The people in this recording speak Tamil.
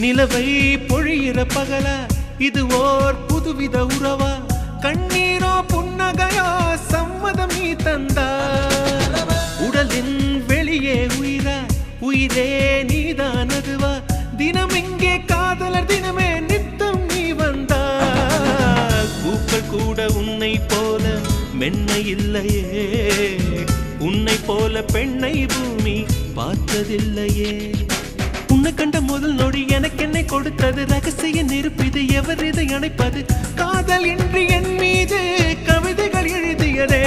நிலவை பொழியிற பகலா இது ஓர் புதுவித உறவா கண்ணீரோ புன்னகையோ சம்மதம் நீ தந்தா உடலின் வெளியே உயிரா உயிரே நீதான் அதுவா தினம் இங்கே காதலர் தினமே நித்தம் நீ வந்தா பூக்கள் கூட உன்னை போல மென்மை இல்லையே உன்னை போல பெண்ணை பூமி பார்த்ததில்லையே உன்னை கண்ட முதல் நொடி எனக்கு என்னை கொடுத்தது ரகசிய நெருப்பிது எவர் இதை அணைப்பது காதல் இன்றி என் மீது கவிதைகள் எழுதியதே